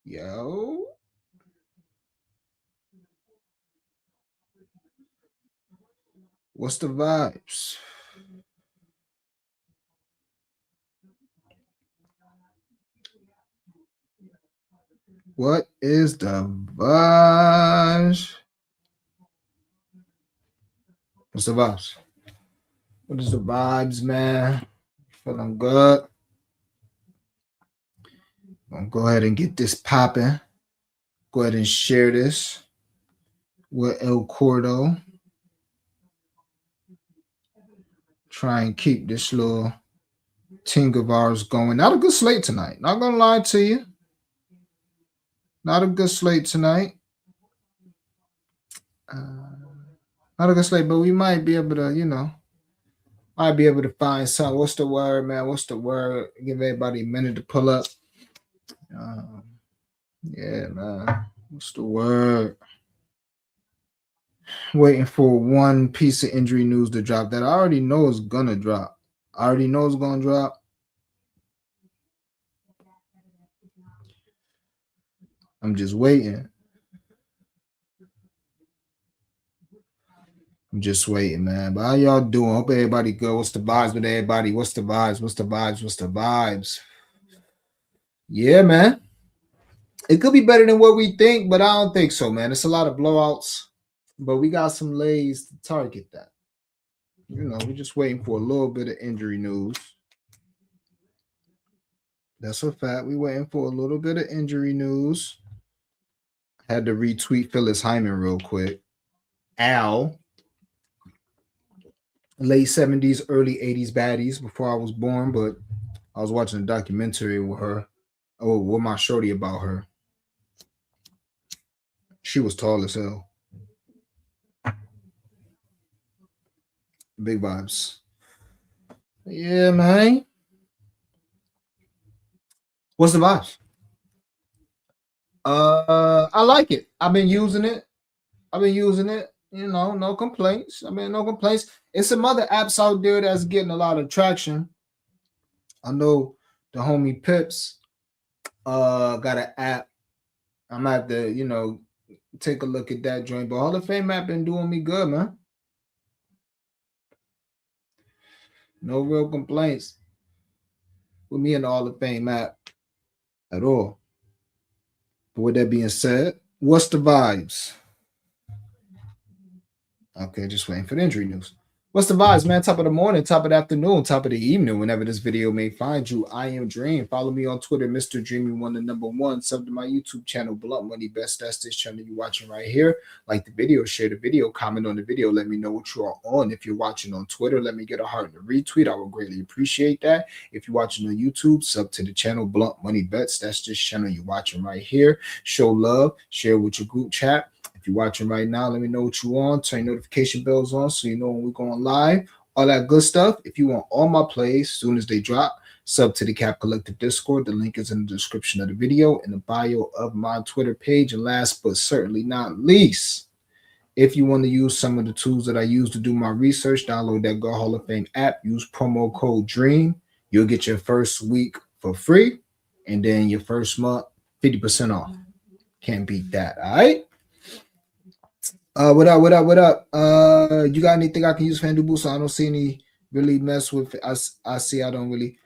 Yo. What's the vibes? What is the vibes? What's the vibes? What is the vibes, man? Feeling good. I'm gonna go ahead and get this popping. Go ahead and share this with El Cordo. Try and keep this little team of ours going. Not a good slate tonight. Not gonna lie to you. Not a good slate tonight. Not a good slate, but we might be able to, might be able to find something. What's the word, man? What's the word? Give everybody a minute to pull up. Yeah, man. What's the word? Waiting for one piece of injury news to drop that I already know is gonna drop. I already know it's gonna drop. I'm just waiting. I'm just waiting, man. But how y'all doing? Hope everybody good. What's the vibes with everybody? What's the vibes? What's the vibes? What's the vibes? Yeah, man. It could be better than what we think, but I don't think so, man. It's a lot of blowouts, but we got some lays to target that. We're just waiting for a little bit of injury news. That's a fact. We're waiting for a little bit of injury news. Had to retweet Phyllis Hyman real quick. Al. Late 70s, early 80s baddies before I was born, but I was watching a documentary with her. Oh, with my shorty about her. She was tall as hell. Big vibes. Yeah, man. What's the vibes? I like it. I've been using it. No complaints. No complaints. It's some other apps out there that's getting a lot of traction. I know the homie Pips got an app. I'm gonna have to, take a look at that joint. But Hall of Fame app been doing me good, man. No real complaints with me and the Hall of Fame app at all. But with that being said, what's the vibes? Okay, just waiting for the injury news. What's the vibes, man? Top of the morning, top of the afternoon, top of the evening, whenever this video may find you. I am Dream. Follow me on Twitter, Mr. Dreamy1, the number one. Sub to my YouTube channel, Blunt Money Best. That's this channel you're watching right here. Like the video, share the video, comment on the video. Let me know what you are on. If you're watching on Twitter, let me get a heart and a retweet. I would greatly appreciate that. If you're watching on YouTube, sub to the channel, Blunt Money Bets. That's this channel you're watching right here. Show love, share with your group chat. If you're watching right now, let me know what you want. Turn your notification bells on so you know when we're going live. All that good stuff. If you want all my plays as soon as they drop, sub to the Cap Collective Discord. The link is in the description of the video, in the bio of my Twitter page. And last but certainly not least, if you want to use some of the tools that I use to do my research, download that Go Hall of Fame app. Use promo code DREAM. You'll get your first week for free. And then your first month, 50% off. Can't beat that, all right? What up? You got anything I can use FanDuel Boost? So I don't see any really mess with it. I see I don't really.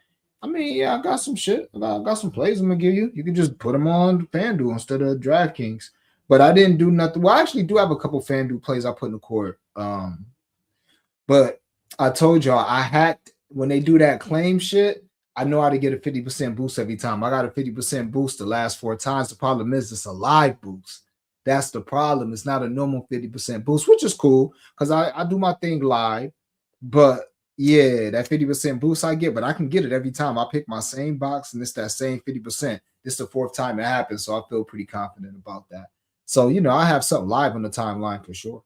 Yeah, I got some shit. I got some plays I'm gonna give you. You can just put them on FanDuel instead of DraftKings. But I didn't do nothing. Well, I actually do have a couple FanDuel plays I put in the court. But I told y'all I hacked when they do that claim shit. I know how to get a 50% boost every time. I got a 50% boost the last 4 times. The problem is it's a live boost. That's the problem. It's not a normal 50% boost, which is cool because I do my thing live. But yeah, that 50% boost I get, but I can get it every time. I pick my same box and it's that same 50%. This is the 4th time it happens, so I feel pretty confident about that. So, I have something live on the timeline for sure.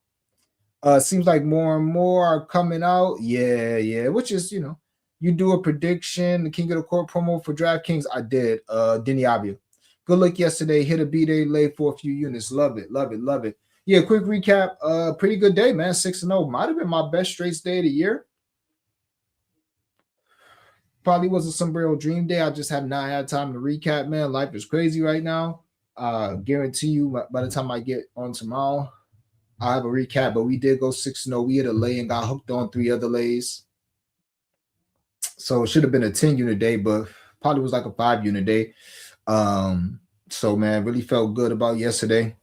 Seems like more and more are coming out. Yeah. Which is, you do a prediction, the King of the Court promo for DraftKings. I did. Denny Avia. Good luck yesterday. Hit a B-Day late for a few units. Love it. Yeah, quick recap. Pretty good day, man. 6-0. Might have been my best straight day of the year. Probably was a Sombrero Dream Day. I just have not had time to recap, man. Life is crazy right now. Guarantee you by the time I get on tomorrow, I'll have a recap. But we did go 6-0. We hit a lay and got hooked on 3 other lays. So it should have been a 10 unit day, but probably was like a 5 unit day. So man, really felt good about yesterday.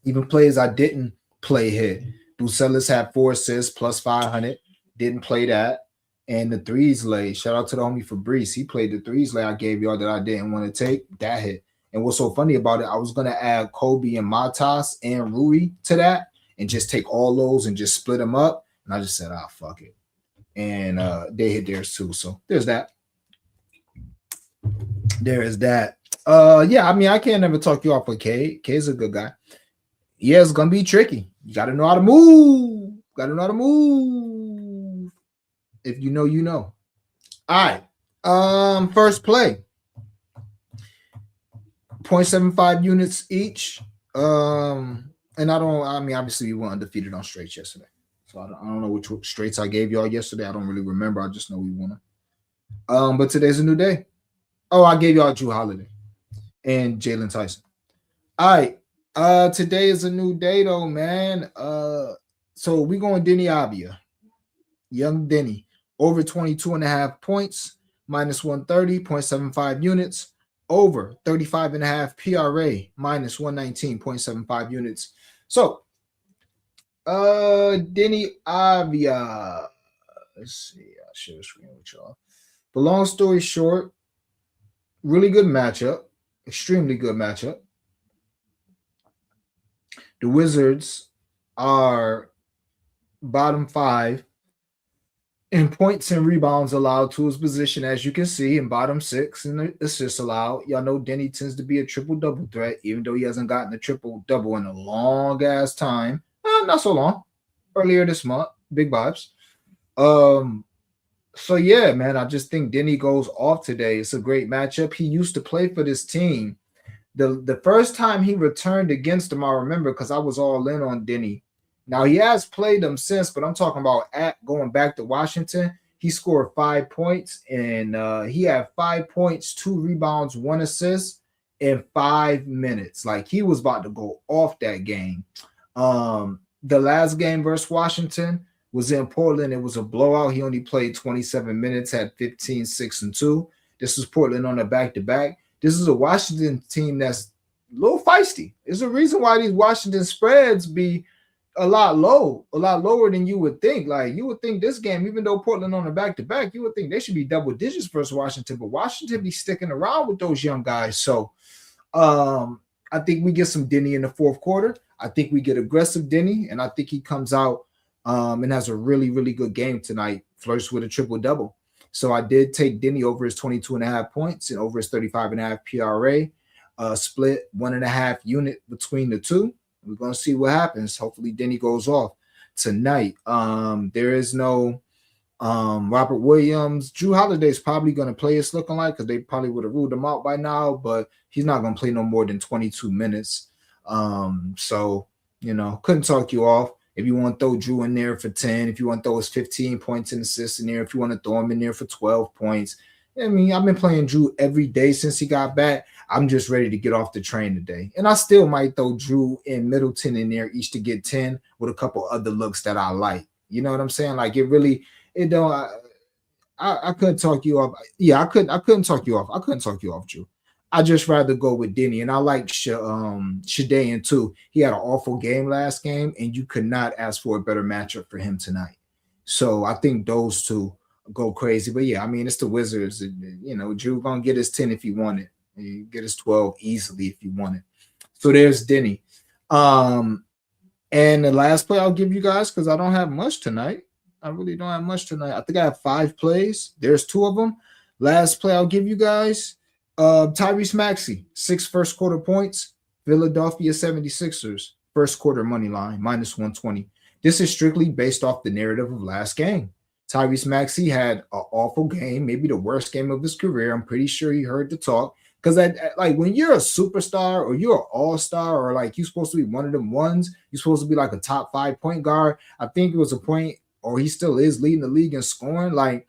Even plays I didn't play hit. Bucelis had 4 assists plus 500. Didn't play that. And the threes lay. Shout out to the homie Fabrice. He played the threes lay I gave y'all that I didn't want to take. That hit. And what's so funny about it, I was gonna add Kobe and Matas and Rui to that and just take all those and just split them up. And I just said, fuck it. And they hit theirs too. So there's that. There is that. Yeah, I mean, I can't never talk you off with K. K's a good guy. Yeah, it's gonna be tricky. You gotta know how to move. Gotta know how to move. If you know, you know. All right. First play. 0.75 units each. And obviously we were undefeated on straights yesterday. So I don't know which straights I gave y'all yesterday. I don't really remember. I just know we won them. But today's a new day. Oh, I gave y'all Drew Holiday and Jalen Tyson. All right. Today is a new day though, man. So we going Denny Avia. Young Denny. Over 22.5 points, minus 130, 0.75 units. Over 35.5 PRA, minus 119.75 units. So, Denny Avia. Let's see. I'll share the screen with y'all. But long story short, really good matchup. Extremely good matchup. The Wizards are bottom 5 in points and rebounds allowed to his position, as you can see, in bottom 6 in assists allowed. Y'all know Denny tends to be a triple-double threat, even though he hasn't gotten a triple-double in a long-ass time. Not so long. Earlier this month. Big vibes. So, yeah, man, I just think Denny goes off today. It's a great matchup. He used to play for this team. The first time he returned against them, I remember, because I was all in on Denny. Now, he has played them since, but I'm talking about going back to Washington. He scored 5 points, and he had 5 points, 2 rebounds, 1 assist in 5 minutes. Like, he was about to go off that game. The last game versus Washington was in Portland. It was a blowout. He only played 27 minutes, had 15, 6, and 2. This was Portland on a back-to-back. This is a Washington team that's a little feisty. There's a reason why these Washington spreads be a lot lower than you would think. Like, you would think this game, even though Portland on a back-to-back, you would think they should be double digits versus Washington, but Washington be sticking around with those young guys. So I think we get some Denny in the fourth quarter. I think we get aggressive Denny, and I think he comes out and has a really, really good game tonight, flirts with a triple-double. So I did take Denny over his 22.5 points and over his 35.5 PRA, split 1.5 unit between the two. We're going to see what happens. Hopefully Denny goes off tonight. There is no Robert Williams. Drew Holiday's probably going to play, it's looking like, because they probably would have ruled him out by now, but he's not going to play no more than 22 minutes. So, couldn't talk you off. If you want to throw Drew in there for 10, if you want to throw his 15 points and assists in there, if you want to throw him in there for 12 points. I mean, I've been playing Drew every day since he got back. I'm just ready to get off the train today. And I still might throw Drew and Middleton in there each to get 10 with a couple other looks that I like. You know what I'm saying? Like, I couldn't talk you off. Yeah, I couldn't talk you off. I couldn't talk you off, Drew. I just rather go with Denny, and I like Shadayan too. He had an awful game last game, and you could not ask for a better matchup for him tonight. So I think those two go crazy. But yeah, I mean, it's the Wizards. Drew gonna get his 10 if he wanted. He get his 12 easily if he wanted. So there's Denny. And the last play I'll give you guys, because I don't have much tonight. I really don't have much tonight. I think I have 5 plays. There's 2 of them. Last play I'll give you guys. Tyrese Maxey, 6 first quarter points. Philadelphia 76ers, first quarter money line, minus 120. This is strictly based off the narrative of last game. Tyrese Maxey had an awful game, maybe the worst game of his career. I'm pretty sure he heard the talk. Because when you're a superstar or you're an all-star or like you're supposed to be one of them ones, you're supposed to be like a top 5 point guard. I think it was a point, or he still is leading the league in scoring. Like,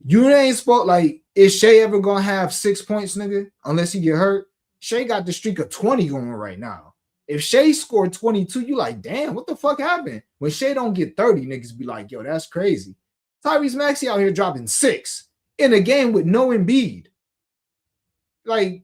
you ain't supposed, like, is Shea ever gonna have 6 points, nigga? Unless he get hurt. Shea got the streak of 20 going right now. If Shea scored 22, you like, damn, what the fuck happened? When Shea don't get 30, niggas be like, yo, that's crazy. Tyrese Maxey out here dropping 6 in a game with no Embiid. Like,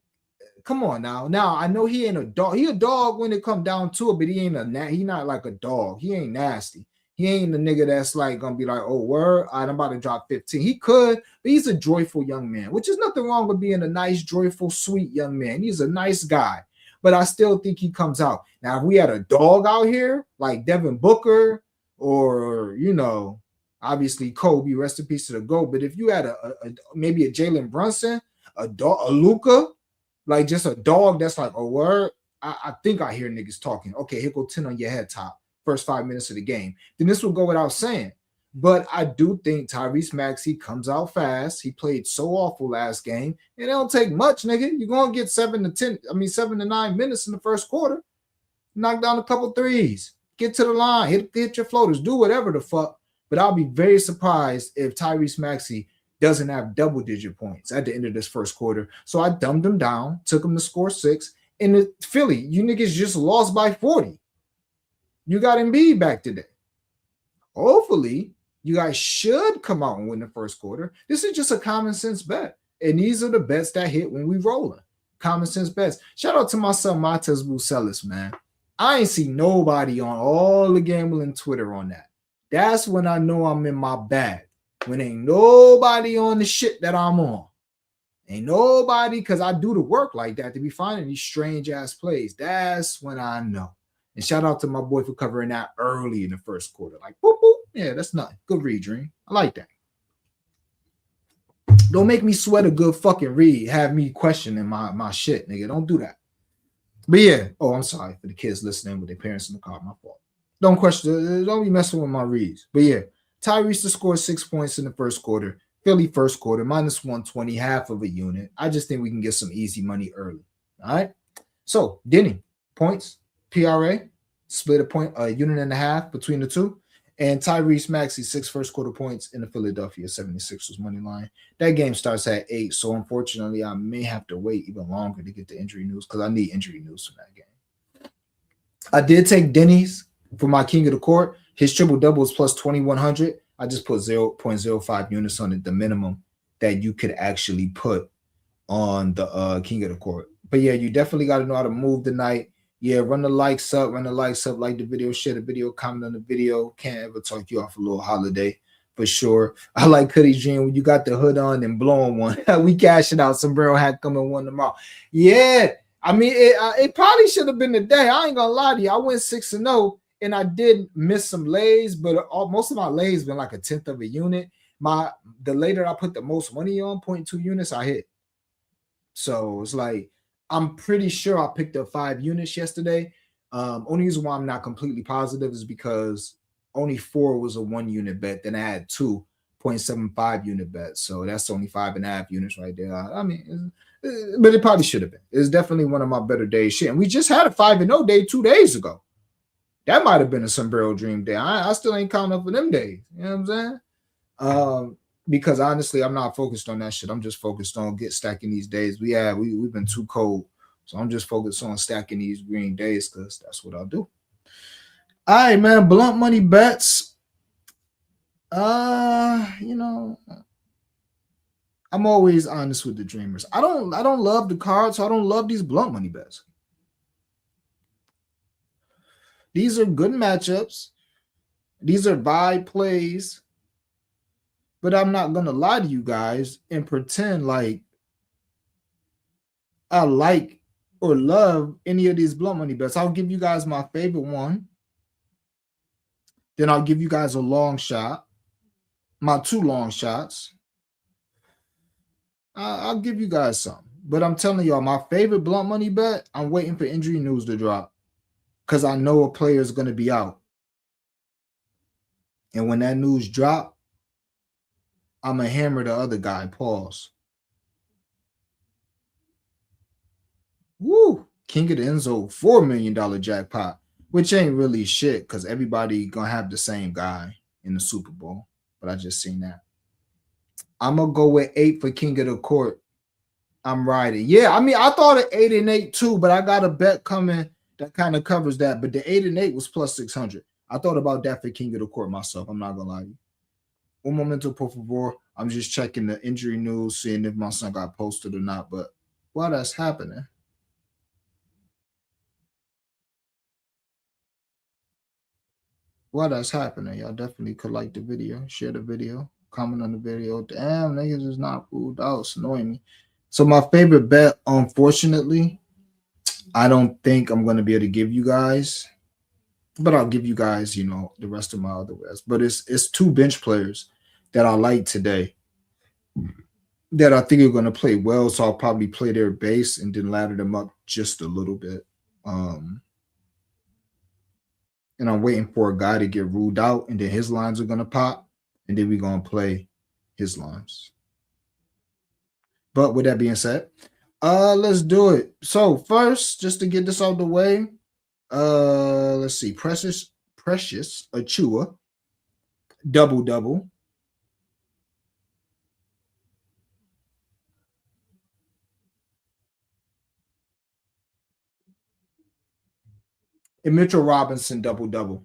come on now. Now, I know he ain't a dog. He a dog when it come down to it, but he not like a dog. He ain't nasty. He ain't the nigga that's like gonna be like, oh, word, I'm about to drop 15. He could, but he's a joyful young man, which is nothing wrong with being a nice, joyful, sweet young man. He's a nice guy, but I still think he comes out. Now, if we had a dog out here like Devin Booker or, you know, obviously Kobe, rest in peace to the GOAT, but if you had maybe a Jalen Brunson, a Luka, like just a dog that's like, oh, word, I think I hear niggas talking. Okay, here go 10 on your head top. First 5 minutes of the game, then this will go without saying. But I do think Tyrese Maxey comes out fast. He played so awful last game. It don't take much, nigga. You're going to get 7 to 9 minutes in the first quarter. Knock down a couple threes. Get to the line. Hit your floaters. Do whatever the fuck. But I'll be very surprised if Tyrese Maxey doesn't have double-digit points at the end of this first quarter. So I dumbed him down, took him to score 6. In the Philly, you niggas just lost by 40. You got Embiid back today. Hopefully, you guys should come out and win the first quarter. This is just a common sense bet. And these are the bets that hit when we rolling. Common sense bets. Shout out to my son, Matas Bucelis, man. I ain't see nobody on all the gambling Twitter on that. That's when I know I'm in my bag. When ain't nobody on the shit that I'm on. Ain't nobody, because I do the work like that to be finding these strange-ass plays. That's when I know. And shout out to my boy for covering that early in the first quarter. Like, boop, boop. Yeah, that's nothing. Good read, Dream. I like that. Don't make me sweat a good fucking read. Have me questioning my shit, nigga. Don't do that. But yeah. Oh, I'm sorry for the kids listening with their parents in the car. My fault. Don't question. Don't be messing with my reads. But yeah, Tyrese to score 6 points in the first quarter. Philly first quarter, minus 120, half of a unit. I just think we can get some easy money early. All right. So, Denny, points. PRA, split a unit and a half between the two. And Tyrese Maxey, 6 first quarter points in the Philadelphia 76ers money line. That game starts at 8. So unfortunately, I may have to wait even longer to get the injury news because I need injury news from that game. I did take Denny's for my king of the court. His triple-double is plus 2,100. I just put 0.05 units on it, the minimum that you could actually put on the king of the court. But yeah, you definitely got to know how to move tonight. Yeah, run the likes up, like the video, share the video, comment on the video. Can't ever talk you off a little holiday for sure. I like Hoodie's Dream when you got the hood on and blowing one. We cashing out. Sombrero hat coming one tomorrow. Yeah, I mean, it probably should have been the day. I ain't gonna lie to you. I went 6-0 and I did miss some lays, but most of my lays been like a 10th of a unit. The later I put the most money on, 0.2 units, I hit. So it's like, I'm pretty sure I picked up 5 units yesterday. Only reason why I'm not completely positive is because only 4 was a 1 unit bet. Then I had 2.75 unit bets. So that's only 5.5 units right there. I mean, but it probably should have been. It's definitely one of my better days. Shit. And we just had a 5-0 day 2 days ago. That might have been a Sombrero Dream day. I still ain't counting up for them days. You know what I'm saying? Because honestly, I'm not focused on that shit. I'm just focused on stacking these days. We've been too cold. So I'm just focused on stacking these green days because that's what I'll do. All right, man. Blunt money bets. You know, I'm always honest with the dreamers. I don't love the cards, so I don't love these blunt money bets. These are good matchups. These are vibe plays. But I'm not going to lie to you guys and pretend like I like or love any of these blunt money bets. I'll give you guys my favorite one. Then I'll give you guys a long shot. My 2 long shots. I'll give you guys some. But I'm telling y'all, my favorite blunt money bet, I'm waiting for injury news to drop. Because I know a player is going to be out. And when that news drop, I'm going to hammer the other guy. Pause. Woo. King of the Enzo, $4 million jackpot, which ain't really shit because everybody going to have the same guy in the Super Bowl. But I just seen that. I'm going to go with 8 for King of the Court. I'm riding. Yeah, I mean, I thought of 8-8 too, but I got a bet coming that kind of covers that. But the 8-8 was plus 600. I thought about that for King of the Court myself. I'm not gonna lie to you. Un momento, por favor. I'm just checking the injury news, seeing if my son got posted or not. But while that's happening, y'all definitely could like the video, share the video, comment on the video. Damn, niggas is not ruled out. It's annoying me. So my favorite bet, unfortunately, I don't think I'm gonna be able to give you guys, but I'll give you guys, the rest of my other bets. But it's two bench players that I like today that I think are gonna play well. So I'll probably play their base and then ladder them up just a little bit. And I'm waiting for a guy to get ruled out, and then his lines are gonna pop, and then we're gonna play his lines. But with that being said, let's do it. So first, just to get this out of the way, let's see, Precious Achua, double. And Mitchell Robinson, double.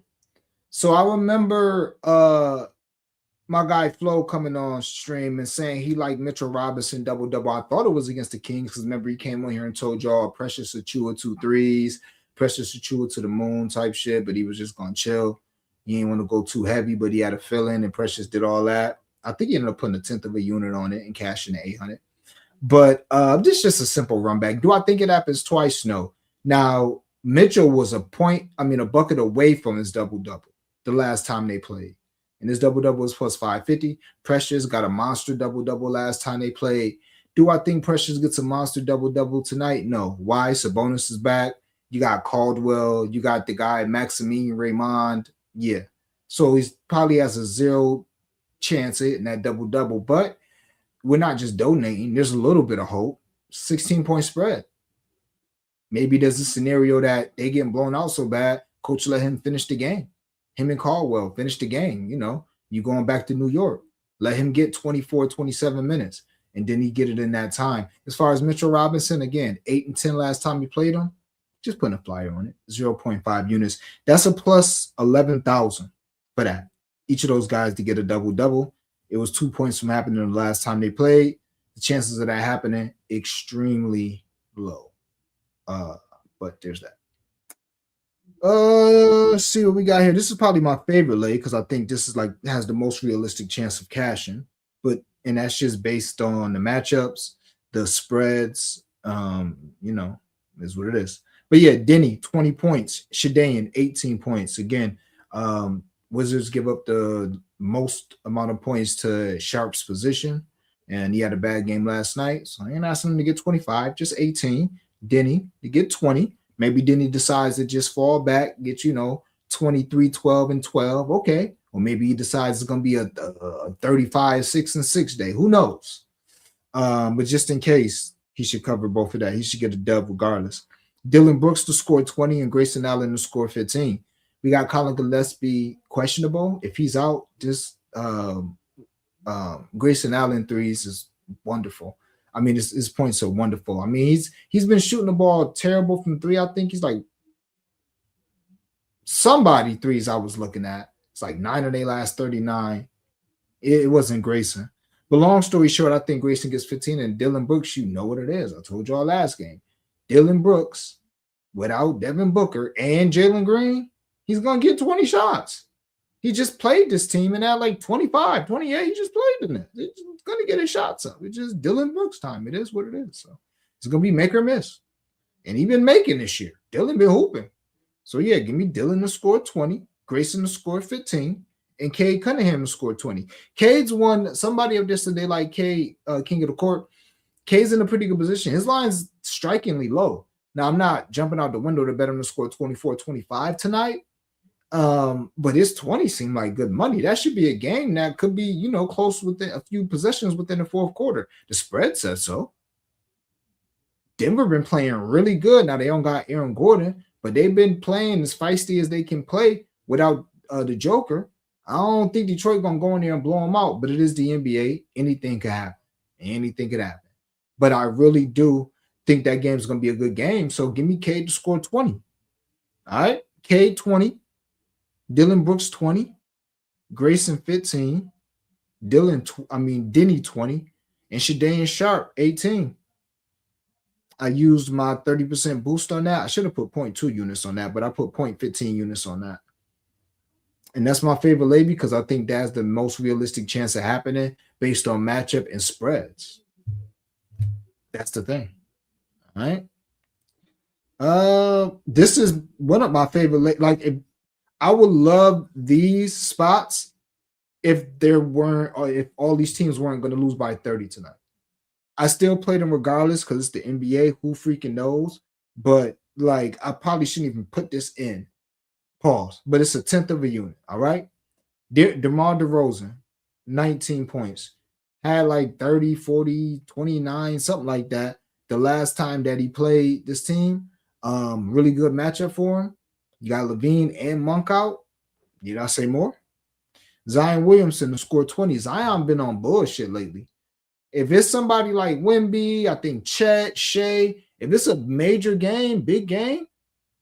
So I remember my guy Flo coming on stream and saying he liked Mitchell Robinson double. I thought it was against the Kings because remember he came on here and told y'all Precious Achua 2 threes, Precious Achua to the moon type shit, but he was just gonna chill. He didn't want to go too heavy, but he had a feeling, and Precious did all that. I think he ended up putting a tenth of a unit on it and cashing the 800. But this is just a simple run back. Do I think it happens twice? No. Now Mitchell was a bucket away from his double the last time they played. And his double was plus 550. Precious got a monster double last time they played. Do I think Precious gets a monster double tonight? No. Why? Sabonis is back. You got Caldwell. You got the guy Maximilian Raymond. Yeah. So he's probably has a 0 chance at hitting that double. But we're not just donating. There's a little bit of hope. 16-point spread. Maybe there's a scenario that they getting blown out so bad, coach let him finish the game. Him and Caldwell finish the game. You going back to New York. Let him get 24, 27 minutes, and then he get it in that time. As far as Mitchell Robinson, again, 8 and 10 last time you played him, just putting a flyer on it, 0.5 units. That's a plus 11,000 for that. Each of those guys to get a double. It was 2 points from happening the last time they played. The chances of that happening, extremely low. But there's that. Let's see what we got here. This is probably my favorite lay because I think this is has the most realistic chance of cashing. And that's just based on the matchups, the spreads. Is what it is. But yeah, Denny 20 points, Shadayan 18 points. Again, Wizards give up the most amount of points to Sharp's position, and he had a bad game last night, so I ain't asking him to get 25, just 18. Denny to get 20. Maybe Denny decides to just fall back, get 23, 12, and 12. Okay. Or maybe he decides it's going to be a 35, 6 and 6 day. Who knows? But just in case, he should cover both of that. He should get a dub regardless. Dylan Brooks to score 20 and Grayson Allen to score 15. We got Colin Gillespie questionable. If he's out, just Grayson Allen threes is wonderful. I mean, his points are wonderful. I mean, he's been shooting the ball terrible from 3. I think he's like somebody threes I was looking at. It's like 9 of their last 39. It wasn't Grayson. But long story short, I think Grayson gets 15, and Dylan Brooks, you know what it is. I told y'all last game. Dylan Brooks, without Devin Booker and Jalen Green, he's going to get 20 shots. He just played this team and had like 25, 28. He just played in it. He's going to get his shots up. It's just Dylan Brooks time. It is what it is. So it's going to be make or miss. And he been making this year. Dylan been hooping. So yeah, give me Dylan to score 20, Grayson to score 15, and Cade Cunningham to score 20. Cade's one. Somebody up yesterday like Cade, King of the Court. Cade's in a pretty good position. His line's strikingly low. Now, I'm not jumping out the window to bet him to score 24, 25 tonight. But his 20 seemed like good money. That should be a game that could be, close within a few possessions within the fourth quarter. The spread says so. Denver been playing really good. Now they don't got Aaron Gordon, but they've been playing as feisty as they can play without the Joker. I don't think Detroit gonna go in there and blow them out, but it is the NBA. Anything could happen. but I really do think that game's going to be a good game. So give me Cade to score 20. All right. Cade 20, Dylan Brooks 20, Grayson 15, Denny 20, and Shadane Sharp 18. I used my 30% boost on that. I should have put 0.2 units on that, but I put 0.15 units on that. And that's my favorite lay because I think that's the most realistic chance of happening based on matchup and spreads. That's the thing. All right. This is one of my favorite. Like, if I would love these spots if there weren't, or if all these teams weren't going to lose by 30 tonight. I still play them regardless because it's the NBA. Who freaking knows? But like, I probably shouldn't even put this in. Pause. But it's a tenth of a unit. All right. DeMar DeRozan, 19 points. Had like 30, 40, 29, something like that. The last time that he played this team. Really good matchup for him. You got Levine and Monk out. Did I say more? Zion Williamson to score 20. Zion been on bullshit lately. If it's somebody like Wemby, I think Chet, Shea, if it's a major game, big game,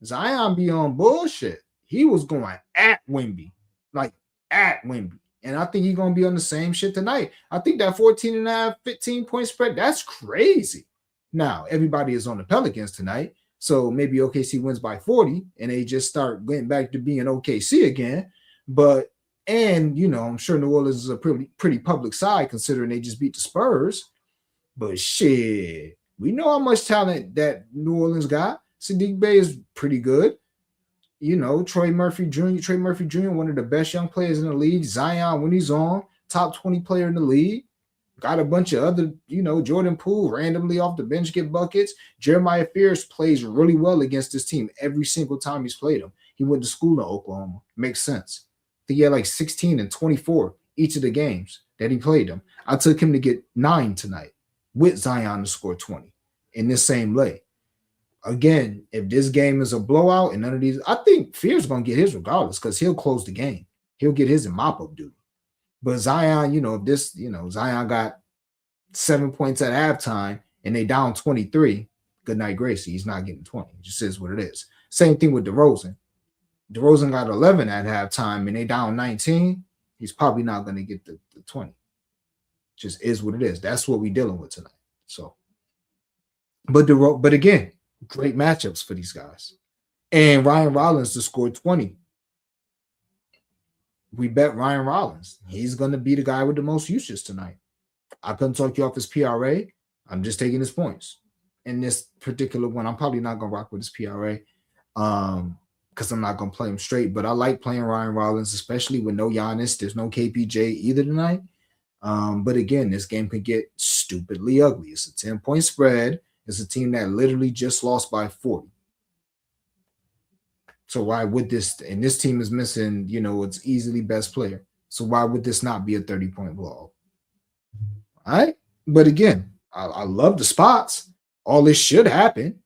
Zion be on bullshit. He was going at Wemby, like at Wemby. And I think he's going to be on the same shit tonight. I think that 14 and a half, 15-point spread, that's crazy. Now, everybody is on the Pelicans tonight. So maybe OKC wins by 40 and they just start getting back to being OKC again. But, and, you know, I'm sure New Orleans is a pretty public side considering they just beat the Spurs. But shit, we know how much talent that New Orleans got. Sadiq Bey is pretty good. You know, Trey Murphy Jr., one of the best young players in the league. Zion, when he's on, top 20 player in the league. Got a bunch of other, you know, Jordan Poole randomly off the bench get buckets. Jeremiah Fears plays really well against this team every single time he's played him. He went to school in Oklahoma. Makes sense. I think he had like 16 and 24 each of the games that he played them. I took him to get 9 tonight with Zion to score 20 in this same lay. Again, if this game is a blowout and none of these, I think Fears going to get his regardless because he'll close the game. He'll get his in mop-up duty. But Zion, you know, if this, you know, Zion got 7 points at halftime and they down 23, good night, Gracie. He's not getting 20. It just is what it is. Same thing with DeRozan. DeRozan got 11 at halftime and they down 19. He's probably not going to get the 20. Just is what it is. That's what we're dealing with tonight. So, but again, great matchups for these guys. And Ryan Rollins to score 20. We bet Ryan Rollins. He's going to be the guy with the most usage tonight. I couldn't talk you off his PRA. I'm just taking his points. In this particular one, I'm probably not going to rock with his PRA because I'm not going to play him straight. But I like playing Ryan Rollins, especially with no Giannis. There's no KPJ either tonight. But again, this game could get stupidly ugly. It's a 10-point spread. It's a team that literally just lost by 40. So why would this, and this team is missing, you know, its easily best player. So why would this not be a 30-point blowout? All right. But again, I love the spots. All this should happen.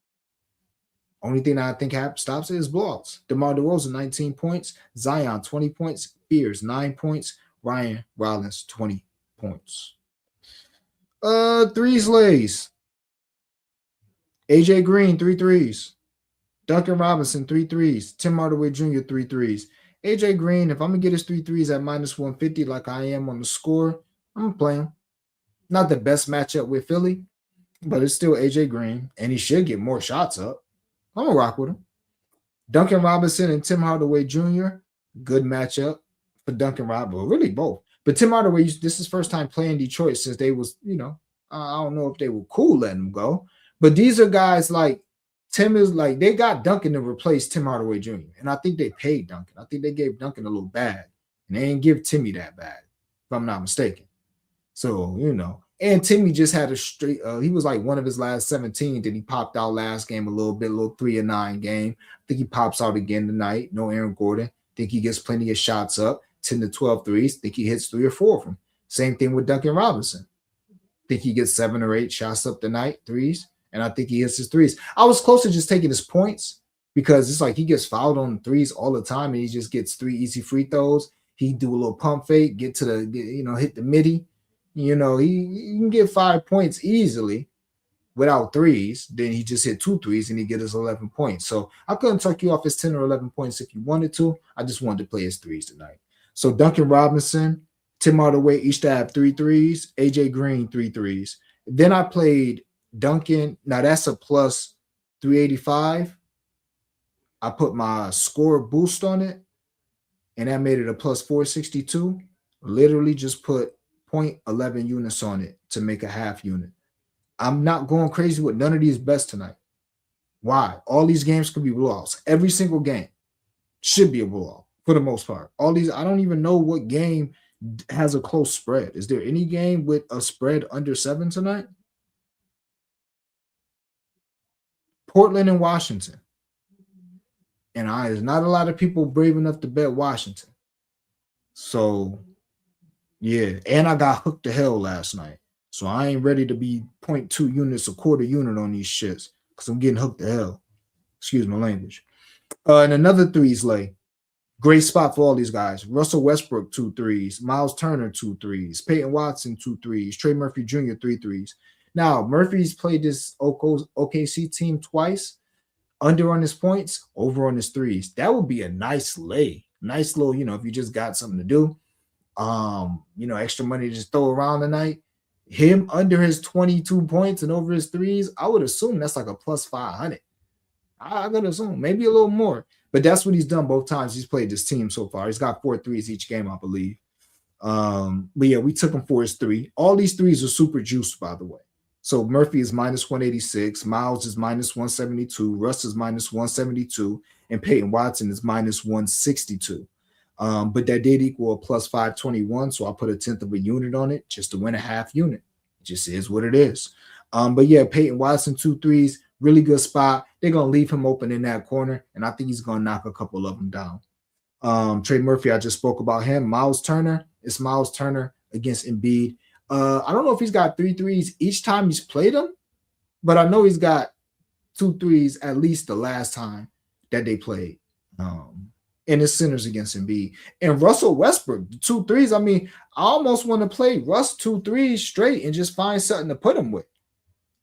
Only thing I think stops it is blowouts. DeMar DeRozan, 19 points. Zion, 20 points. Fears, 9 points. Ryan Rollins, 20 points. Threes lays. AJ Green, 3 threes. Duncan Robinson, 3 threes. Tim Hardaway Jr., 3 threes. AJ Green, if I'm going to get his 3 threes at minus 150 like I am on the score, I'm going to play him. Not the best matchup with Philly, but it's still AJ Green, and he should get more shots up. I'm going to rock with him. Duncan Robinson and Tim Hardaway Jr., good matchup for Duncan Robinson. Really both. But Tim Hardaway, this is his first time playing Detroit since they was, you know, I don't know if they were cool letting him go. But these are guys like, Tim is like, they got Duncan to replace Tim Hardaway Jr. And I think they paid Duncan. I think they gave Duncan a little bag. And they didn't give Timmy that bag, if I'm not mistaken. So, you know. And Timmy just had a straight, he was like one of his last 17. Then he popped out last game a little 3-9 game. I think he pops out again tonight. No Aaron Gordon. Think he gets plenty of shots up, 10 to 12 threes. Think he hits 3 or 4 of them. Same thing with Duncan Robinson. Think he gets 7 or 8 shots up tonight, threes. And I think he hits his threes. I was close to just taking his points because it's like he gets fouled on threes all the time and he just gets 3 easy free throws. He do a little pump fake, hit the midi. You know, he can get 5 points easily. without threes, then he just hit 2 threes and he get his 11 points. So I couldn't tuck you off his 10 or 11 points if you wanted to. I just wanted to play his threes tonight. So Duncan Robinson, Tim Hardaway each to have 3 threes, AJ Green 3 threes. Then I played Duncan. Now that's a plus 385. I put my score boost on it, and that made it a plus 462. Literally just put 0.11 units on it to make a half unit. I'm not going crazy with none of these bets tonight. Why? All these games could be blowouts. Every single game should be a blowout for the most part. All these, I don't even know what game has a close spread. Is there any game with a spread under 7 tonight? Portland and Washington. And there's not a lot of people brave enough to bet Washington. So, yeah. And I got hooked to hell last night. So I ain't ready to be 0.2 units, a quarter unit on these shits because I'm getting hooked to hell. Excuse my language. And another threes lay. Great spot for all these guys. Russell Westbrook, 2 threes. Miles Turner, 2 threes. Peyton Watson, 2 threes. Trey Murphy Jr., 3 threes. Now, Murphy's played this OKC team twice. Under on his points, over on his threes. That would be a nice lay. Nice little, if you just got something to do. Extra money to just throw around tonight. Him under his 22 points and over his threes, I would assume that's like a plus 500. I'm going to assume maybe a little more. But that's what he's done both times he's played this team so far. He's got 4 threes each game, I believe. But yeah, we took him for his 3. All these threes are super juiced, by the way. So Murphy is minus 186, Miles is minus 172, Russ is minus 172, and Peyton Watson is minus 162. But that did equal a plus 521, so I put a 1/10 of a unit on it just to win a half unit. It just is what it is. But yeah, Peyton Watson, 2 threes, really good spot. They're going to leave him open in that corner, and I think he's going to knock a couple of them down. Trey Murphy, I just spoke about him. Miles Turner, it's Miles Turner against Embiid. I don't know if he's got 3 threes each time he's played them, but I know he's got 2 threes at least the last time that they played. And it's centers against Embiid. And Russell Westbrook, 2 threes. I mean, I almost want to play Russ 2 threes straight and just find something to put him with.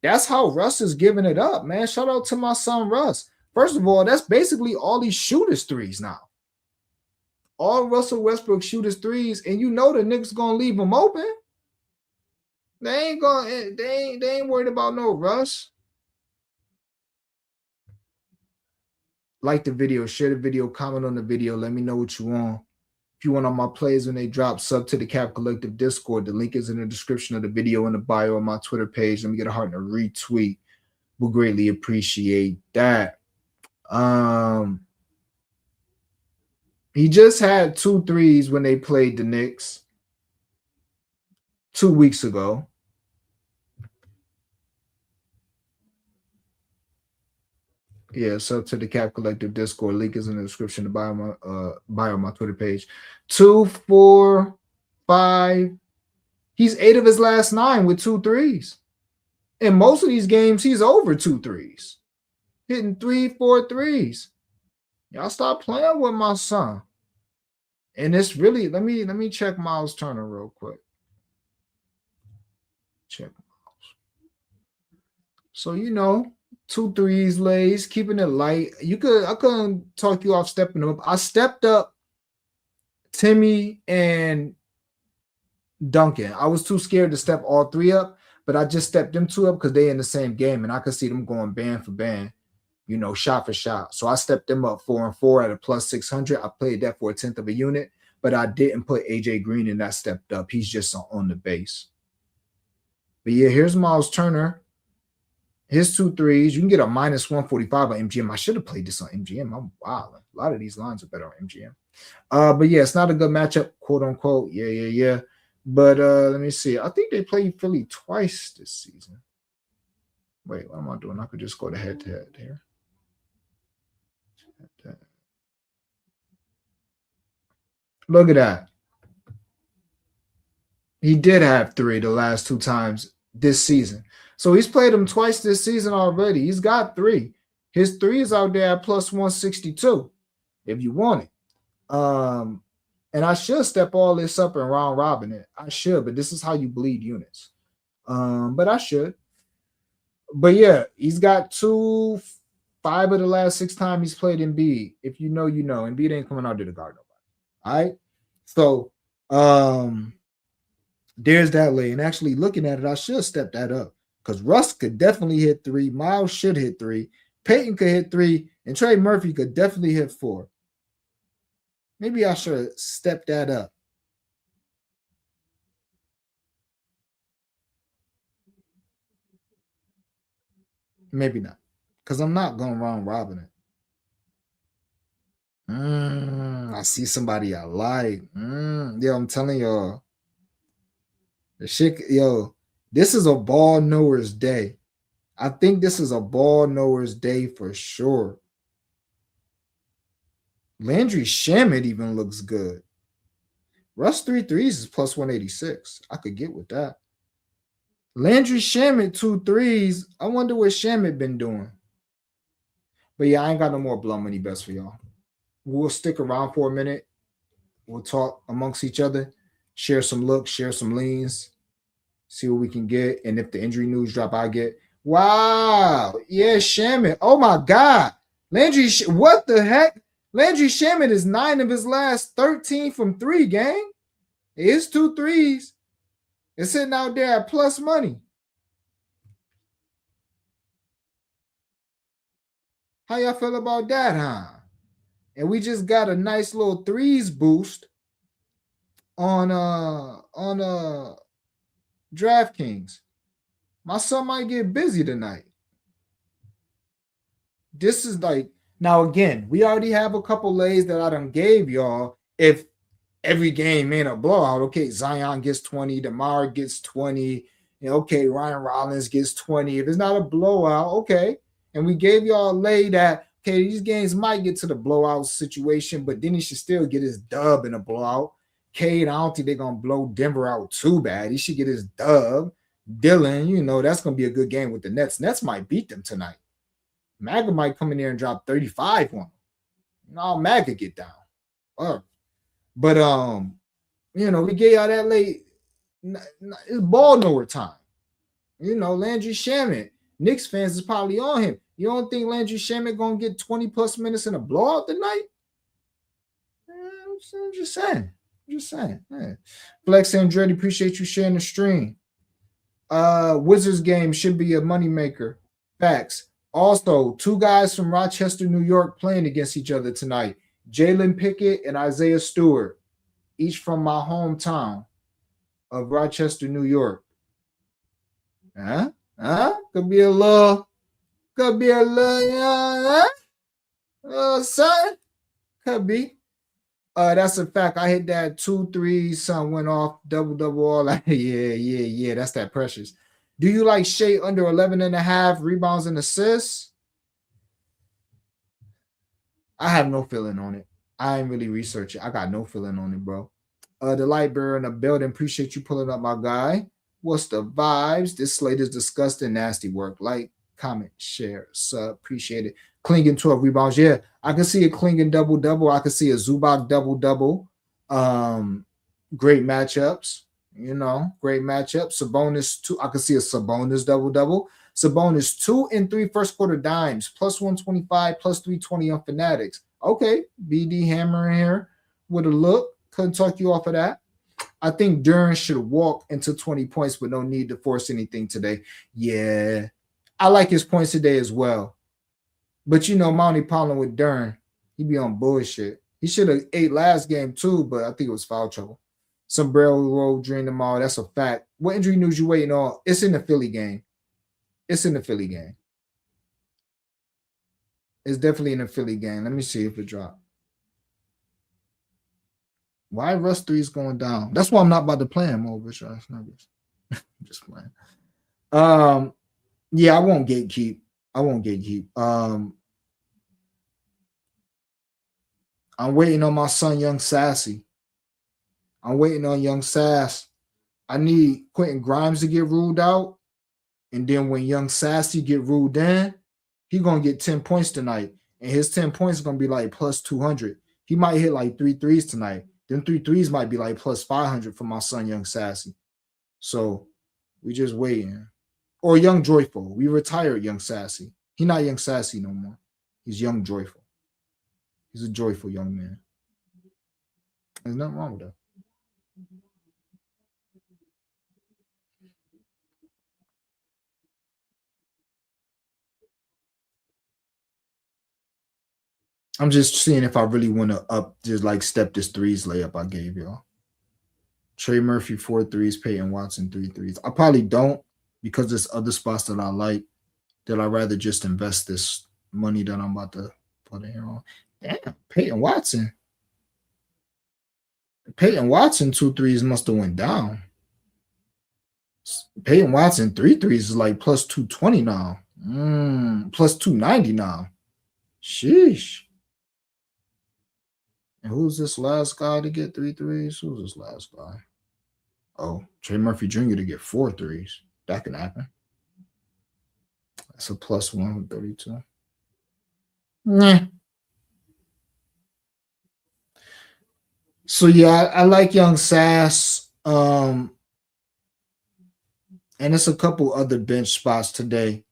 That's how Russ is giving it up, man. Shout out to my son Russ. First of all, that's basically all these shooters threes now. All Russell Westbrook shooters threes, and the Knicks gonna leave them open. They ain't worried about no Russ. Like the video, share the video, comment on the video. Let me know what you want. If you want all my plays when they drop, sub to the Cap Collective Discord. The link is in the description of the video in the bio on my Twitter page. Let me get a heart and a retweet. We'll greatly appreciate that. He just had 2 threes when they played the Knicks 2 weeks ago. Yeah, sub to the Cap Collective Discord. Link is in the description, the bio on my Twitter page. 2, 4, 5. He's 8 of his last 9 with 2 threes. In most of these games, he's over 2 threes. Hitting 3, 4 threes. Y'all stop playing with my son. And it's really, let me check Miles Turner real quick. Check Miles. So 2 threes lays, keeping it light. I couldn't talk you off stepping up. I stepped up Timmy and Duncan. I was too scared to step all 3 up, but I just stepped them 2 up because they in the same game, and I could see them going band for band, shot for shot. So I stepped them up 4 and 4 at a plus 600. I played that for a 1/10 of a unit, but I didn't put AJ Green in that stepped up. He's just on the base. But yeah, here's Miles Turner. His 2 threes. You can get a minus 145 on MGM. I should have played this on MGM. I'm wild. A lot of these lines are better on MGM. But yeah, it's not a good matchup, quote unquote. Yeah. But let me see. I think they played Philly twice this season. Wait, what am I doing? I could just go to head-to-head here. Look at that. He did have 3 the last 2 times this season. So he's played them twice this season already. He's got 3. His 3 is out there at plus 162 if you want it. And I should step all this up and round robin it. I should, but this is how you bleed units. But I should. But yeah, he's got 5 of the last 6 times he's played Embiid. If you know, you know. Embiid ain't coming out to the guard nobody. All right. So there's that lay. And actually looking at it, I should step that up. Because Russ could definitely hit 3. Miles should hit 3. Peyton could hit 3. And Trey Murphy could definitely hit 4. Maybe I should step that up. Maybe not. Because I'm not going round robin it. I see somebody I like. Yo, I'm telling y'all. The shit, yo, this is a ball knower's day. I think this is a ball knower's day for sure. Landry Shamet even looks good. Russ 3 threes is plus 186. I could get with that. Landry Shamet 2 threes. I wonder what Shamet been doing. But yeah, I ain't got no more blood money bets for y'all. We'll stick around for a minute. We'll talk amongst each other, share some looks, share some leans, see what we can get. And if the injury news drop, I get. Wow. Yeah, Shamet. Oh my God. Landry, what the heck? Landry Shamet is 9 of his last 13 from 3, gang. It's 2 threes. It's sitting out there at plus money. How y'all feel about that, huh? And we just got a nice little threes boost on DraftKings. My son might get busy tonight. This is like, now again, we already have a couple lays that I done gave y'all. If every game ain't a blowout, okay, Zion gets 20, DeMar gets 20, and okay, Ryan Rollins gets 20. If it's not a blowout, okay. And we gave y'all a lay that, okay, these games might get to the blowout situation, but then he should still get his dub in a blowout. Cade, I don't think they're going to blow Denver out too bad. He should get his dub. Dylan, you know, that's going to be a good game with the Nets. Nets might beat them tonight. Maga might come in there and drop 35 on them. No, Maga get down. But you know, we gave y'all that late. It's ball knower time. You know, Landry Shamet. Knicks fans is probably on him. You don't think Landry Shamet gonna get 20 plus minutes in a blowout tonight? I'm just saying. Yeah. Flex Andretti, appreciate you sharing the stream. Wizards game should be a moneymaker. Facts. Also, 2 guys from Rochester, New York playing against each other tonight. Jalen Pickett and Isaiah Stewart, each from my hometown of Rochester, New York. Could be a little, son. Could be. That's a fact. I hit that 2 3s, son went off, double all that. Yeah. That's that precious. Do you like Shea under 11.5 rebounds and assists? I have no feeling on it. I ain't really researching. I got no feeling on it, bro. The light bearer in the building. Appreciate you pulling up, my guy. What's the vibes? This slate is disgusting, nasty work. Like, comment, share, sub. Appreciate it. Klingin 12 rebounds. Yeah, I can see a Klingin double-double. I can see a Zubac double-double. Great matchups. You know, great matchup. Sabonis 2. I can see a Sabonis double-double. Sabonis 2 and 3 first quarter dimes, plus 125, plus 320 on Fanatics. Okay, BD Hammer in here with a look. Couldn't talk you off of that. I think Duren should walk into 20 points with no need to force anything today. Yeah, I like his points today as well. But you know, Monty Pollen with Duren, he be on bullshit. He should have ate last game too, but I think it was foul trouble. Sombrero roll during them all. That's a fact. What injury news you waiting on? It's in the Philly game. It's definitely in the Philly game. Let me see if it dropped. Why Russ 3 is going down? That's why I'm not about to play him over Russ numbers. Just playing. Yeah, I won't gatekeep. I'm waiting on my son, Young Sassy. I'm waiting on Young Sass. I need Quentin Grimes to get ruled out. And then when Young Sassy get ruled in, he going to get 10 points tonight. And his 10 points is going to be like plus 200. He might hit like 3 threes tonight. Them 3 threes might be like plus 500 for my son, Young Sassy. So we just waiting. Or Young Joyful. We retired Young Sassy. He's not Young Sassy no more. He's Young Joyful. He's a joyful young man. There's nothing wrong with that. I'm just seeing if I really want to just like step this threes layup I gave y'all. Trey Murphy 4 threes, Peyton Watson 3 threes. I probably don't because there's other spots that I like that I'd rather just invest this money that I'm about to put in here on. Damn, Peyton Watson. Peyton Watson 2 threes must have went down. Peyton Watson 3 threes is like plus 220 now. Plus 290 now. Sheesh. And who's this last guy to get 3 threes? Who's this last guy? Oh, Trey Murphy Jr. to get 4 threes. That can happen. That's a plus 132. Nah. So yeah, I like Young Sass. And it's a couple other bench spots today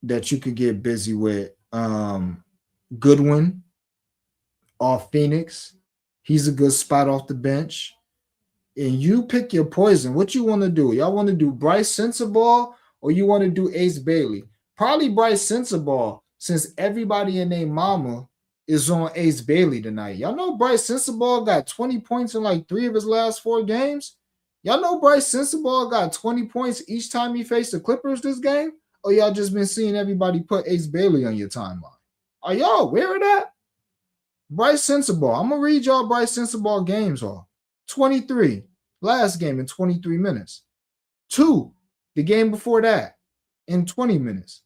that you could get busy with. Goodwin off Phoenix. He's a good spot off the bench. And you pick your poison. What you want to do? Y'all want to do Bryce Sensabaugh or you want to do Ace Bailey? Probably Bryce Sensabaugh, since everybody and their mama is on Ace Bailey tonight. Y'all know Bryce Sensabaugh got 20 points in like 3 of his last 4 games? Y'all know Bryce Sensabaugh got 20 points each time he faced the Clippers this game? Or y'all just been seeing everybody put Ace Bailey on your timeline? Are y'all aware of that? Bryce Sensabaugh. I'm going to read y'all Bryce Sensabaugh games off. 23. Last game in 23 minutes. 2. The game before that in 20 minutes.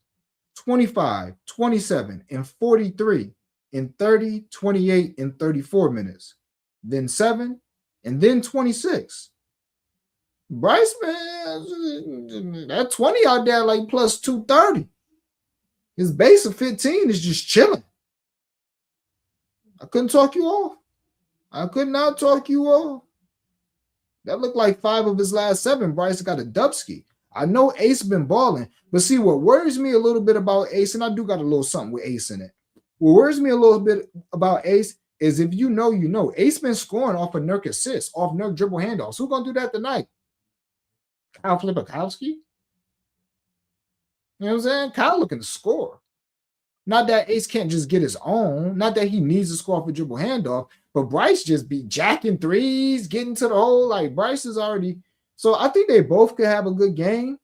25, 27, and 43 in 30, 28, and 34 minutes. Then 7, and then 26. Bryce, man, that 20 out there like plus 230. His base of 15 is just chilling. I couldn't talk you off. I could not talk you off. That looked like 5 of his last 7. Bryce got a dubski. I know Ace been balling, but see what worries me a little bit about Ace, and I do got a little something with Ace in it. What worries me a little bit about Ace is if you know, Ace been scoring off of Nurk assists, off Nurk dribble handoffs. Who gonna do that tonight? Kyle Flipperkowski? You know what I'm saying? Kyle looking to score. Not that Ace can't just get his own. Not that he needs to score off a dribble handoff, but Bryce just be jacking threes, getting to the hole. Like Bryce is already. So I think they both could have a good game.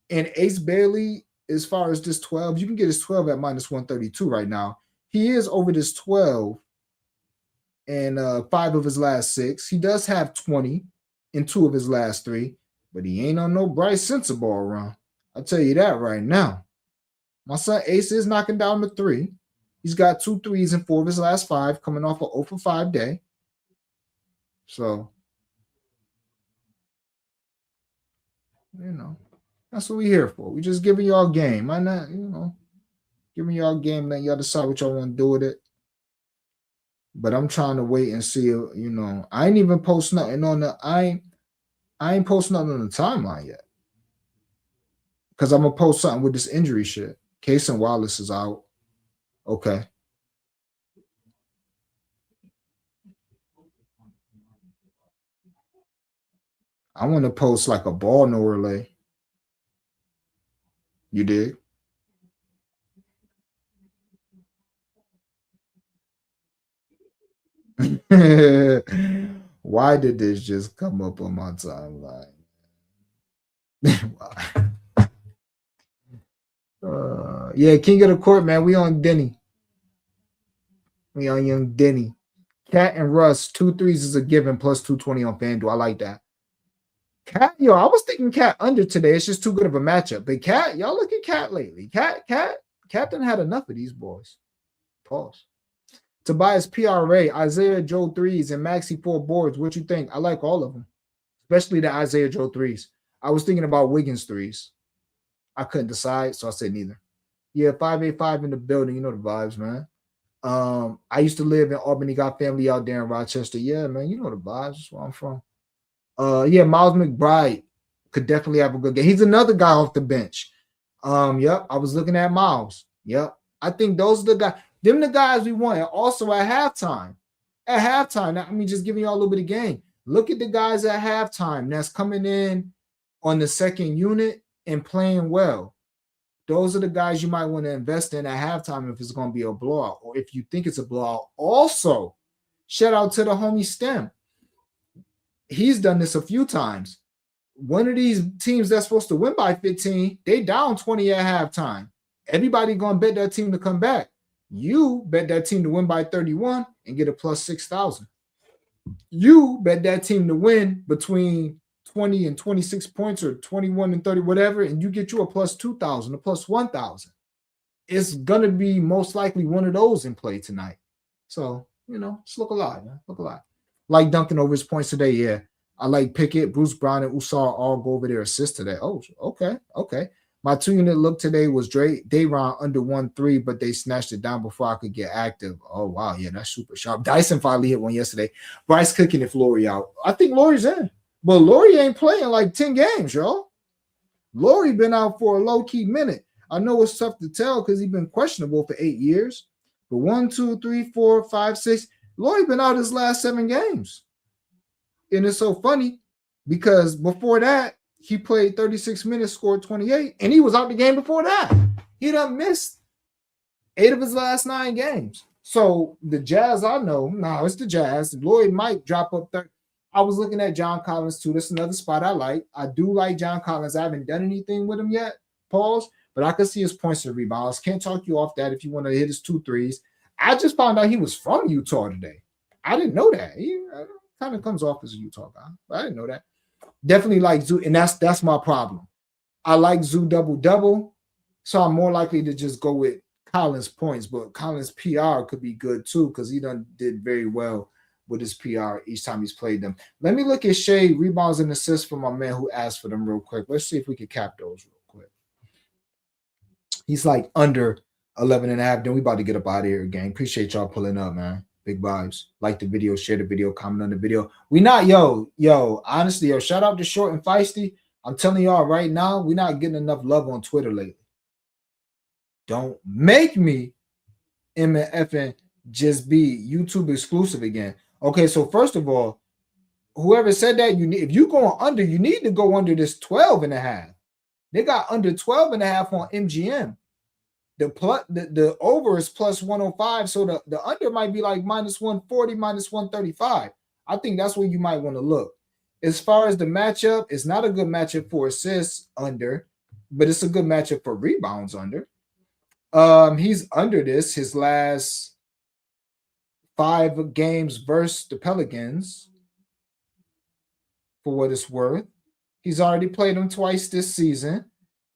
And Ace Bailey, as far as this 12, you can get his 12 at minus 132 right now. He is over this 12 and 5 of his last 6. He does have 20 in 2 of his last 3, but he ain't on no Bryce Sensabaugh run. I'll tell you that right now. My son Ace is knocking down the 3. He's got 2 threes in 4 of his last 5, coming off an 0 for 5 day. So, you know, that's what we here for. We just giving y'all game. Why not, giving y'all game, letting y'all decide what y'all want to do with it. But I'm trying to wait and see, I ain't even post nothing on the, I ain't post nothing on the timeline yet. Because I'm going to post something with this injury shit. Cason Wallace is out. Okay. I want to post like a ball no relay. You did? Why did this just come up on my timeline? Yeah, King of the Court, man. We on Denny. We on young Denny. Cat and Russ, 2 threes is a given plus 220 on FanDuel. I like that. Cat, I was thinking Cat under today. It's just too good of a matchup. But Cat, y'all look at Cat lately. Cat done had enough of these boys. Pause. Tobias PRA, Isaiah Joe threes, and Maxi 4 boards. What you think? I like all of them, especially the Isaiah Joe threes. I was thinking about Wiggins threes. I couldn't decide, so I said neither. Yeah, 585 in the building. You know the vibes, man. I used to live in Albany, got family out there in Rochester. Yeah, man, you know the vibes. That's where I'm from. Yeah, Miles McBride, could definitely have a good game. He's another guy off the bench. Yep, I was looking at Miles. Yep, I think those are the guys. Them the guys we want. And also at halftime. At halftime, I mean, just giving y'all a little bit of game. Look at the guys at halftime that's coming in on the second unit and playing well. Those are the guys you might want to invest in at halftime if it's going to be a blowout or if you think it's a blowout. Also, shout out to the homie Stem. He's done this a few times. One of these teams that's supposed to win by 15, they down 20 at halftime. Everybody going to bet that team to come back. You bet that team to win by 31 and get a plus 6,000. You bet that team to win between 20 and 26 points or 21 and 30, whatever, and you get you a plus 2,000, a plus 1,000. It's going to be most likely one of those in play tonight. So, just look alive, man. Look alive. Like Duncan over his points today, yeah. I like Pickett, Bruce Brown, and Usar all go over their assists today. Oh, okay. My 2-unit look today was Dayron under 1-3, but they snatched it down before I could get active. Oh, wow. Yeah, that's super sharp. Dyson finally hit one yesterday. Bryce cooking if Laurie out. I think Laurie's in. But Laurie ain't playing like 10 games, y'all. Laurie been out for a low-key minute. I know it's tough to tell because he's been questionable for 8 years. But 1, 2, 3, 4, 5, 6. Laurie been out his last 7 games. And it's so funny because before that, he played 36 minutes, scored 28, and he was out the game before that. He done missed 8 of his last 9 games. So the Jazz, I know, it's the Jazz. Lloyd might drop up 30. I was looking at John Collins too. That's another spot I like. I do like John Collins. I haven't done anything with him yet, pause, but I can see his points and rebounds. Can't talk you off that if you want to hit his 2 threes. I just found out he was from Utah today. I didn't know that. He kind of comes off as a Utah guy, but I didn't know that. Definitely like Zoo, and that's my problem. I like Zoo double-double, so I'm more likely to just go with Collins points, but Collins PR could be good too because he did very well with his PR each time he's played them. Let me look at Shea rebounds and assists for my man who asked for them real quick. Let's see if we can cap those real quick. He's like under 11.5. Then we about to get up out of here again. Appreciate y'all pulling up, man. Big vibes. Like the video, share the video, comment on the video. We not, honestly, shout out to Short and Feisty. I'm telling y'all right now, we're not getting enough love on Twitter lately. Don't make me MFN just be YouTube exclusive again. Okay, so first of all, whoever said that, if you going under, you need to go under this 12.5. They got under 12.5 on MGM. The over is plus 105, so the under might be like minus 140, minus 135. I think that's where you might want to look. As far as the matchup, it's not a good matchup for assists under, but it's a good matchup for rebounds under. He's under this his last 5 games versus the Pelicans. For what it's worth, he's already played them twice this season.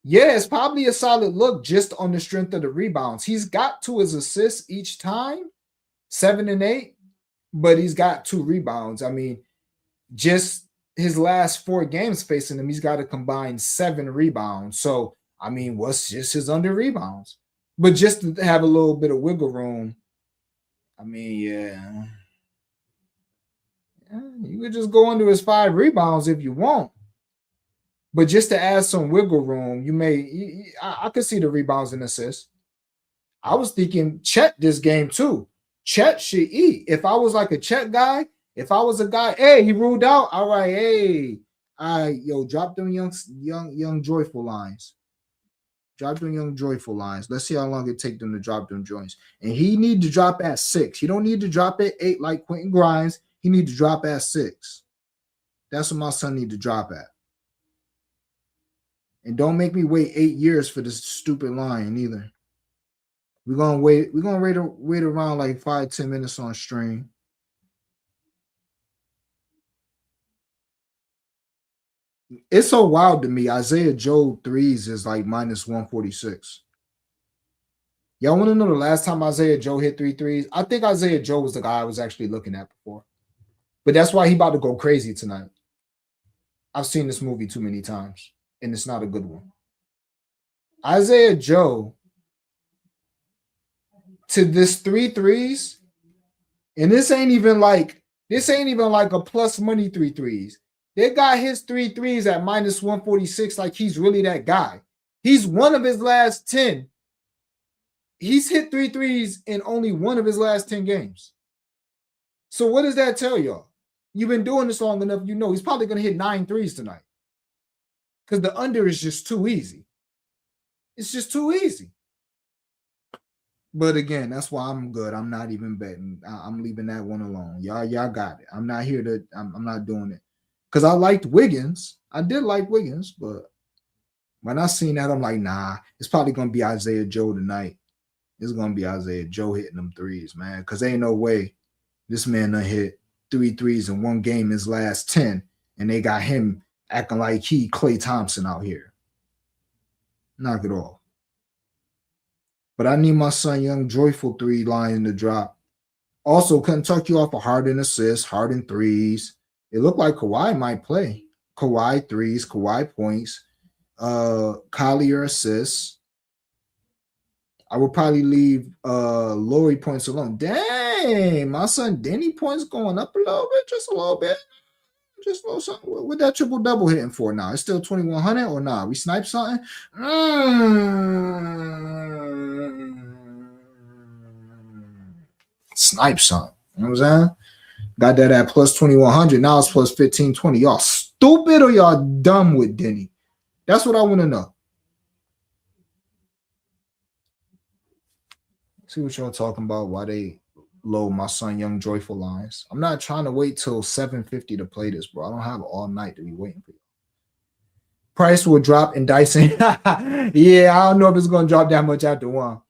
Yeah, it's probably a solid look just on the strength of the rebounds. He's got to his assists each time, 7 and 8, but he's got 2 rebounds. I mean, just his last 4 games facing him, he's got to combine 7 rebounds. So, I mean, what's just his under rebounds? But just to have a little bit of wiggle room, I mean, yeah, you could just go under his 5 rebounds if you want. But just to add some wiggle room, I could see the rebounds and assists. I was thinking Chet this game too. Chet should eat. If I was like a Chet guy, if I was a guy, hey, he ruled out. All right, hey, drop them young joyful lines. Drop them young joyful lines. Let's see how long it take them to drop them joints. And he need to drop at 6. He don't need to drop at 8 like Quentin Grimes. He need to drop at 6. That's what my son need to drop at. And don't make me wait 8 years for this stupid line either. We're gonna wait. We're gonna wait around like 5-10 minutes on stream. It's so wild to me. Isaiah Joe threes is like minus 146. Y'all want to know the last time Isaiah Joe hit 3 threes? I think Isaiah Joe was the guy I was actually looking at before. But that's why he about to go crazy tonight. I've seen this movie too many times, and it's not a good one. Isaiah Joe to this 3 threes, and this ain't even like a plus money 3 threes. They got his 3 threes at minus 146 like he's really that guy. He's one of his last 10. He's hit 3 threes in only one of his last 10 games. So what does that tell y'all? You've been doing this long enough, you know he's probably going to hit 9 threes tonight. Because the under is just too easy. It's just too easy. But again, that's why I'm good. I'm not even betting. I'm leaving that one alone. Y'all got it. I'm not here to, I'm not doing it. Because I liked Wiggins. I did like Wiggins, but when I seen that, I'm like, nah, it's probably going to be Isaiah Joe tonight. It's going to be Isaiah Joe hitting them threes, man. Because ain't no way this man done hit 3 threes in one game his last 10, and they got him acting like he Klay Thompson out here. Knock it off. But I need my son Young Joyful 3 line to drop. Also, Kentucky off a Harden assist, Harden threes. It looked like Kawhi might play. Kawhi threes, Kawhi points, Collier assists. I would probably leave Laurie points alone. Dang, my son Denny points going up a little bit, just a little bit. Just a little something. What that triple-double hitting for now? It's still 2,100 or nah? We snipe something? Snipe something. You know what I'm saying? Got that at plus 2,100. Now it's plus 1,520. Y'all stupid or y'all dumb with Denny? That's what I want to know. See what y'all talking about. Why they load my son Young Joyful lines. I'm not trying to wait till 7:50 to play this, bro. I don't have all night to be waiting for you. Price will drop in Dyson. Yeah, I don't know if it's going to drop that much after one.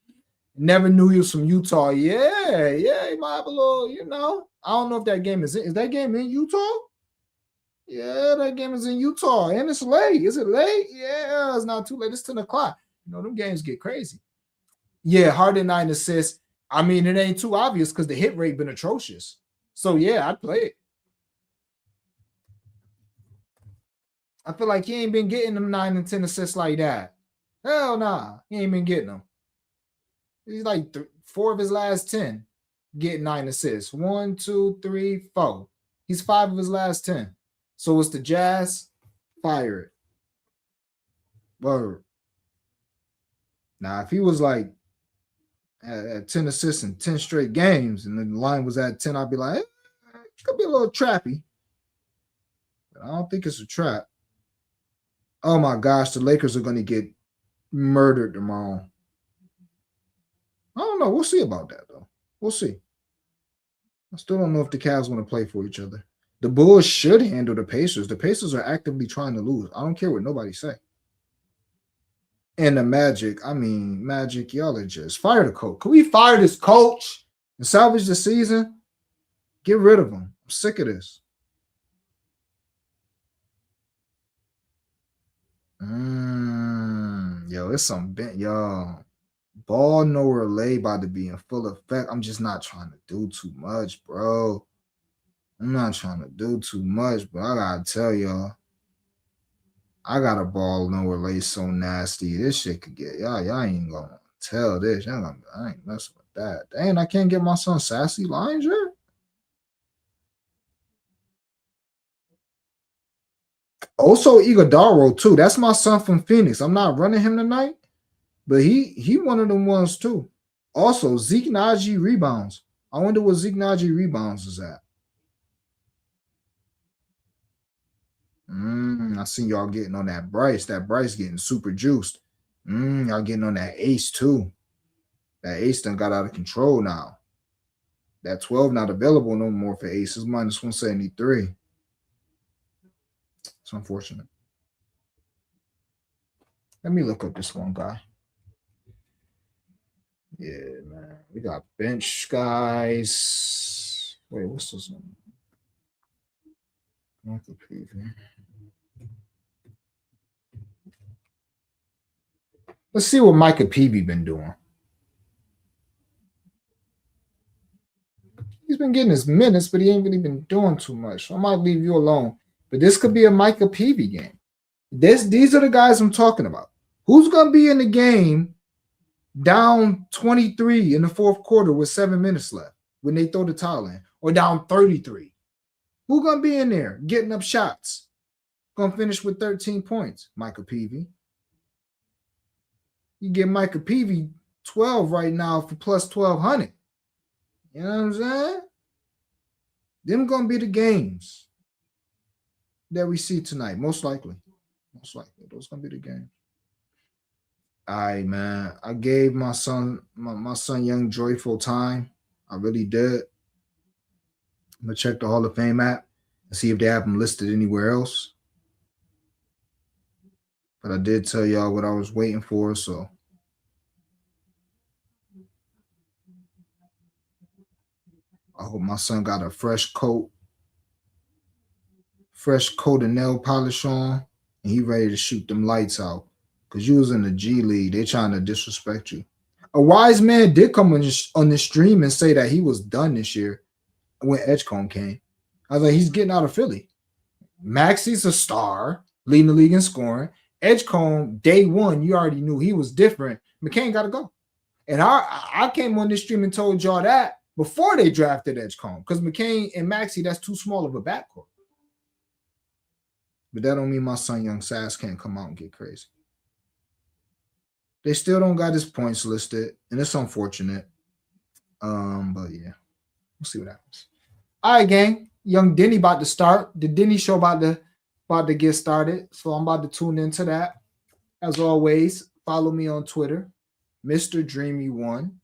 Never knew he was from Utah. Yeah, he might have a little, you know. I don't know if that game is that game in Utah? Yeah, that game is in Utah. And it's late. Is it late? Yeah, it's not too late. It's 10 o'clock. You know, them games get crazy. Yeah, Harden 9 assists. I mean, it ain't too obvious because the hit rate been atrocious. So, yeah, I'd play it. I feel like he ain't been getting them 9 and 10 assists like that. Hell nah. He ain't been getting them. He's like 4 of his last 10 get 9 assists. 1, 2, 3, 4. He's 5 of his last 10. So it's the Jazz. Fire it. Word. Now, if he was like at 10 assists in 10 straight games and the line was at 10, I'd be like, it could be a little trappy. But I don't think it's a trap. Oh my gosh, the Lakers are going to get murdered tomorrow. I don't know. We'll see about that, though. We'll see. I still don't know if the Cavs want to play for each other. The Bulls should handle the Pacers. The Pacers are actively trying to lose. I don't care what nobody say. And the Magic, Magic, y'all are just fire the coach. Can we fire this coach and salvage the season? Get rid of him. I'm sick of this. Yo, it's some bent, y'all. Ball no relay about to be in full effect. I'm just not trying to do too much, bro. I'm not trying to do too much, but I gotta tell y'all. I got a ball no relay so nasty. This shit could get y'all ain't gonna tell this. I ain't messing with that. Dang, I can't get my son Sassy lines yet. Also, Iguodala too. That's my son from Phoenix. I'm not running him tonight, but he one of them ones too. Also, Zeke Naji rebounds. I wonder what Zeke Naji rebounds is at. I see y'all getting on that Bryce. That Bryce getting super juiced. Y'all getting on that Ace too. That Ace done got out of control now. That 12 not available no more for Ace. It's minus 173. It's unfortunate. Let me look up this one guy. Yeah, man. We got bench guys. Wait, what's this one? Let's see what Micah Peavy been doing. He's been getting his minutes, but he ain't really been doing too much. So I might leave you alone. But this could be a Micah Peavy game. These are the guys I'm talking about. Who's going to be in the game down 23 in the fourth quarter with 7 minutes left when they throw the towel in? Or down 33? Who's going to be in there getting up shots? Gonna finish with 13 points. Micah Peavy. You get Micah Peavy 12 right now for plus 1,200. You know what I'm saying? Them gonna be the games that we see tonight, most likely. Most likely, those gonna be the games. All right, man. I gave my son, my son Young Joyful time. I really did. I'm gonna check the Hall of Fame app and see if they have him listed anywhere else. But I did tell y'all what I was waiting for, so. I hope my son got a fresh coat of nail polish on, and he ready to shoot them lights out. Because you was in the G League. They trying to disrespect you. A wise man did come on the stream and say that he was done this year when Edgecombe came. I was like, he's getting out of Philly. Maxi's a star, leading the league in scoring. Edgecombe, day one, you already knew he was different. McCain got to go. And I came on this stream and told y'all that before they drafted Edgecombe, because McCain and Maxey, that's too small of a backcourt. But that don't mean my son Young Sass can't come out and get crazy. They still don't got his points listed, and it's unfortunate. But yeah, we'll see what happens. All right, gang. Young Denny about to start. The Denny show about to get started. So I'm about to tune into that. As always, follow me on Twitter, Mr. Dreamy 1,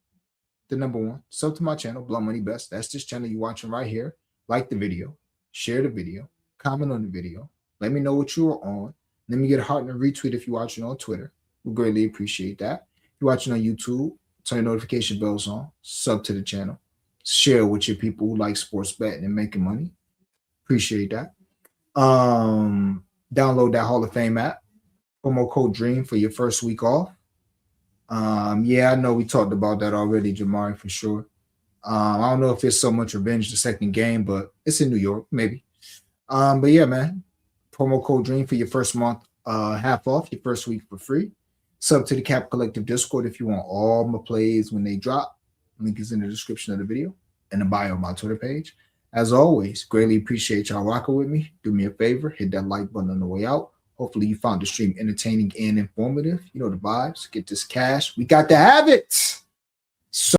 the number 1. Sub to my channel, Blunt Money Best. That's this channel you're watching right here. Like the video, share the video, comment on the video. Let me know what you are on. Let me get a heart and a retweet if you're watching on Twitter. We greatly appreciate that. If you're watching on YouTube, turn your notification bells on. Sub to the channel. Share with your people who like sports betting and making money. Appreciate that. Download that Hall of Fame app. Promo code DREAM for your first week off. Yeah, I know we talked about that already, Jamari, for sure. I don't know if it's so much revenge the second game, but it's in New York, maybe. But yeah, man. Promo code DREAM for your first month, half off, your first week for free. Sub to the Cap Collective Discord if you want all my plays when they drop. Link is in the description of the video and the bio of my Twitter page. As always, greatly appreciate y'all rocking with me. Do me a favor, hit that like button on the way out. Hopefully you found the stream entertaining and informative. You know the vibes. Get this cash. We got to have it.